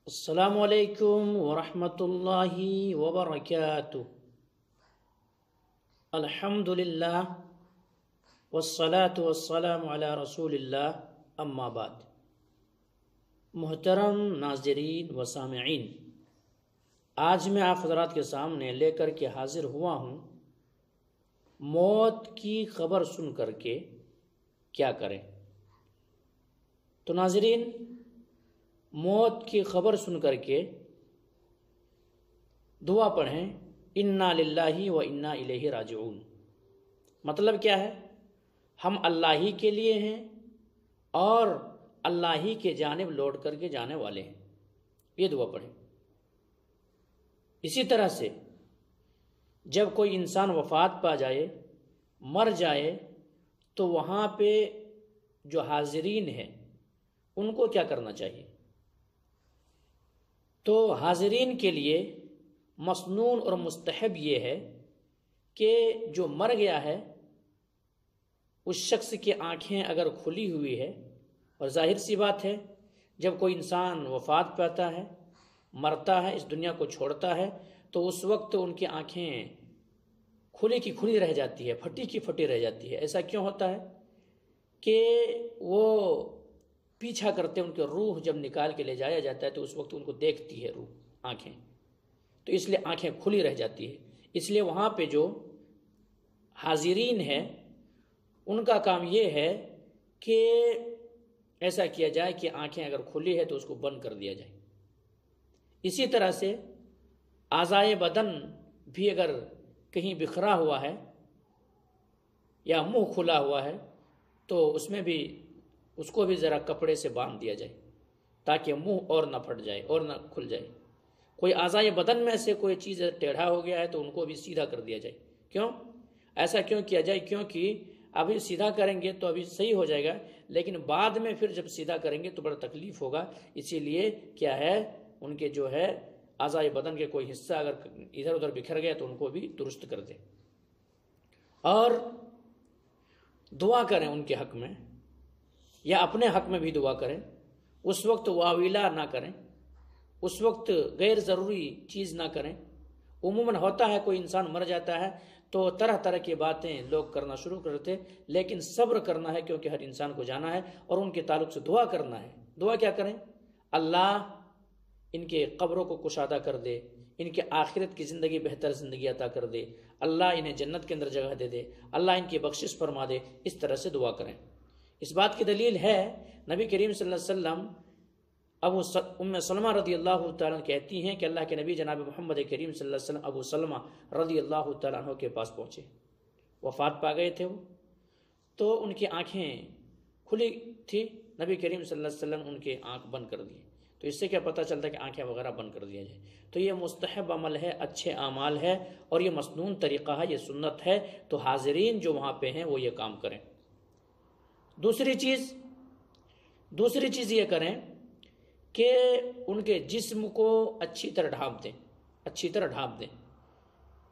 السلام علیکم ورحمۃ اللہ وبرکاتہ۔ الحمد للہ والصلاة والسلام علی رسول اللہ، اما بعد۔ محترم ناظرین و سامعین، آج میں آپ حضرات کے سامنے لے کر کے حاضر ہوا ہوں موت کی خبر سن کر کے کیا کریں۔ تو ناظرین، موت کی خبر سن کر کے دعا پڑھیں، انا للہ و انا الیہ راجعون۔ مطلب کیا ہے؟ ہم اللہ ہی کے لیے ہیں اور اللہ ہی کے جانب لوٹ کر کے جانے والے ہیں، یہ دعا پڑھیں۔ اسی طرح سے جب کوئی انسان وفات پا جائے، مر جائے، تو وہاں پہ جو حاضرین ہیں ان کو کیا کرنا چاہیے؟ تو حاضرین کے لیے مسنون اور مستحب یہ ہے کہ جو مر گیا ہے اس شخص کی آنکھیں اگر کھلی ہوئی ہے، اور ظاہر سی بات ہے جب کوئی انسان وفات پاتا ہے، مرتا ہے، اس دنیا کو چھوڑتا ہے، تو اس وقت ان کی آنکھیں کھلی کی کھلی رہ جاتی ہے، پھٹی کی پھٹی رہ جاتی ہے۔ ایسا کیوں ہوتا ہے کہ وہ پیچھا کرتے، ان کے روح جب نکال کے لے جایا جاتا ہے تو اس وقت ان کو دیکھتی ہے روح، آنکھیں، تو اس لیے آنکھیں کھلی رہ جاتی ہے۔ اس لیے وہاں پہ جو حاضرین ہیں ان کا کام یہ ہے کہ ایسا کیا جائے کہ آنکھیں اگر کھلی ہے تو اس کو بند کر دیا جائے۔ اسی طرح سے اعضائے بدن بھی اگر کہیں بکھرا ہوا ہے یا منہ کھلا ہوا ہے تو اس کو بھی ذرا کپڑے سے باندھ دیا جائے تاکہ منہ اور نہ پھٹ جائے اور نہ کھل جائے۔ کوئی اعضائے بدن میں سے کوئی چیز ٹیڑھا ہو گیا ہے تو ان کو بھی سیدھا کر دیا جائے۔ کیوں ایسا کیوں کیا جائے؟ کیونکہ ابھی سیدھا کریں گے تو ابھی صحیح ہو جائے گا، لیکن بعد میں پھر جب سیدھا کریں گے تو بڑا تکلیف ہوگا۔ اسی لیے کیا ہے، ان کے جو ہے اعضائے بدن کے کوئی حصہ اگر ادھر ادھر بکھر گیا تو ان کو بھی درست کر دیں، اور دعا کریں ان کے حق میں یا اپنے حق میں بھی دعا کریں۔ اس وقت واویلا نہ کریں، اس وقت غیر ضروری چیز نہ کریں۔ عموماً ہوتا ہے کوئی انسان مر جاتا ہے تو طرح طرح کی باتیں لوگ کرنا شروع کرتے، لیکن صبر کرنا ہے کیونکہ ہر انسان کو جانا ہے، اور ان کے تعلق سے دعا کرنا ہے۔ دعا کیا کریں؟ اللہ ان کے قبروں کو کشادہ کر دے، ان کے آخرت کی زندگی بہتر زندگی عطا کر دے، اللہ انہیں جنت کے اندر جگہ دے دے، اللہ ان کی بخشش فرما دے۔ اس طرح سے دعا کریں۔ اس بات کی دلیل ہے نبی کریم صلی اللہ علیہ وسلم ام سلمہ رضی اللہ تعالیٰ عنہ کہتی ہیں کہ اللہ کے نبی جناب محمد کریم صلی اللہ علیہ وسلم ابو سلمہ رضی اللہ تعالیٰ عنہ کے پاس پہنچے، وفات پا گئے تھے وہ، تو ان کی آنکھیں کھلی تھی، نبی کریم صلی اللہ علیہ وسلم ان کے آنکھ بند کر دیے۔ تو اس سے کیا پتہ چلتا ہے کہ آنکھیں وغیرہ بند کر دیا جائے؟ تو یہ مستحب عمل ہے، اچھے اعمال ہے، اور یہ مسنون طریقہ ہے، یہ سنت ہے۔ تو حاضرین جو وہاں پہ ہیں وہ یہ کام کریں۔ دوسری چیز یہ کریں کہ ان کے جسم کو اچھی طرح ڈھانپ دیں۔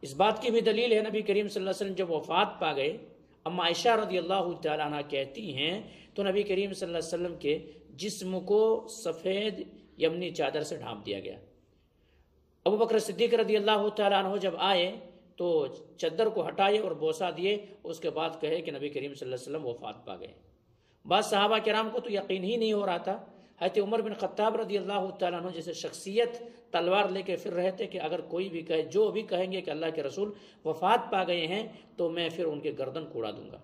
اس بات کی بھی دلیل ہے، نبی کریم صلی اللہ علیہ وسلم جب وفات پا گئے، اما عائشہ رضی اللہ تعالیٰ عنہ کہتی ہیں تو نبی کریم صلی اللہ علیہ وسلم کے جسم کو سفید یمنی چادر سے ڈھانپ دیا گیا۔ ابو بکر صدیق رضی اللہ تعالیٰ عنہ جب آئے تو چادر کو ہٹائے اور بوسہ دیے، اس کے بعد کہے کہ نبی کریم صلی اللہ علیہ وسلم وفات پا گئے۔ بعض صحابہ کرام کو تو یقین ہی نہیں ہو رہا تھا۔ حضرت عمر بن خطاب رضی اللہ تعالیٰ عنہ جیسے شخصیت تلوار لے کے پھر رہے تھے کہ اگر کوئی بھی کہے، جو بھی کہیں گے کہ اللہ کے رسول وفات پا گئے ہیں تو میں پھر ان کے گردن کوڑا دوں گا،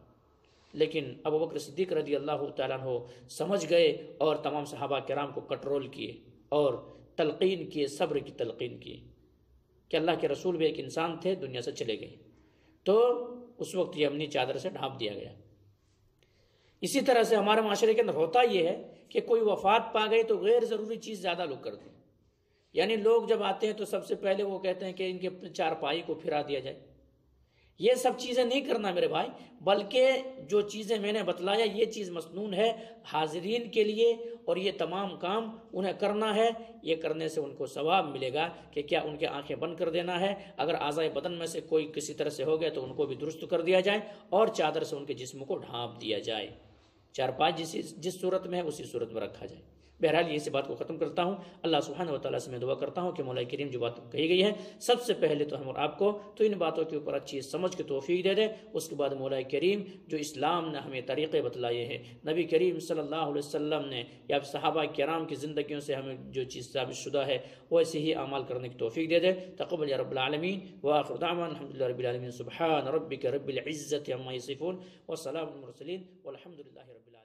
لیکن ابو بکر صدیق رضی اللہ تعالیٰ عنہ سمجھ گئے اور تمام صحابہ کرام کو کنٹرول کیے اور تلقین کیے، صبر کی تلقین کیے کہ اللہ کے رسول بھی ایک انسان تھے، دنیا سے چلے گئے۔ تو اس وقت یہ یمنی چادر سے ڈھانپ دیا گیا۔ اسی طرح سے ہمارے معاشرے کے اندر ہوتا یہ ہے کہ کوئی وفات پا گئے تو غیر ضروری چیز زیادہ لوگ کرتے ہیں۔ یعنی لوگ جب آتے ہیں تو سب سے پہلے وہ کہتے ہیں کہ ان کے چارپائی کو پھرا دیا جائے۔ یہ سب چیزیں نہیں کرنا میرے بھائی، بلکہ جو چیزیں میں نے بتلایا یہ چیز مسنون ہے حاضرین کے لیے، اور یہ تمام کام انہیں کرنا ہے۔ یہ کرنے سے ان کو ثواب ملے گا کہ کیا ان کے آنکھیں بند کر دینا ہے، اگر اعضائے بدن میں سے کوئی کسی طرح سے ہو گیا تو ان کو بھی درست کر دیا جائے، اور چادر سے ان کے جسم کو ڈھانپ دیا جائے، چارپائی جس صورت میں ہے اسی صورت میں رکھا جائے۔ بہرحال یہ بات کو ختم کرتا ہوں۔ اللہ سبحانہ و تعالیٰ سے میں دعا کرتا ہوں کہ مولا کریم جو بات کہی گئی ہے سب سے پہلے تو ہم اور آپ کو تو ان باتوں کے اوپر اچھی سمجھ کے توفیق دے دے، اس کے بعد مولا کریم جو اسلام نے ہمیں طریقے بتلائے ہیں، نبی کریم صلی اللہ علیہ وسلم نے یا صحابہ کرام کی زندگیوں سے ہمیں جو چیز ثابت شدہ ہے ویسے ہی اعمال کرنے کی توفیق دے دے۔ تقبل یا رب العالمین، وآخر دعوانا الحمدللہ رب العالمین، سبحان ربک رب العزة عما یصفون، وسلام المرسلین، والحمد للہ رب العالمین۔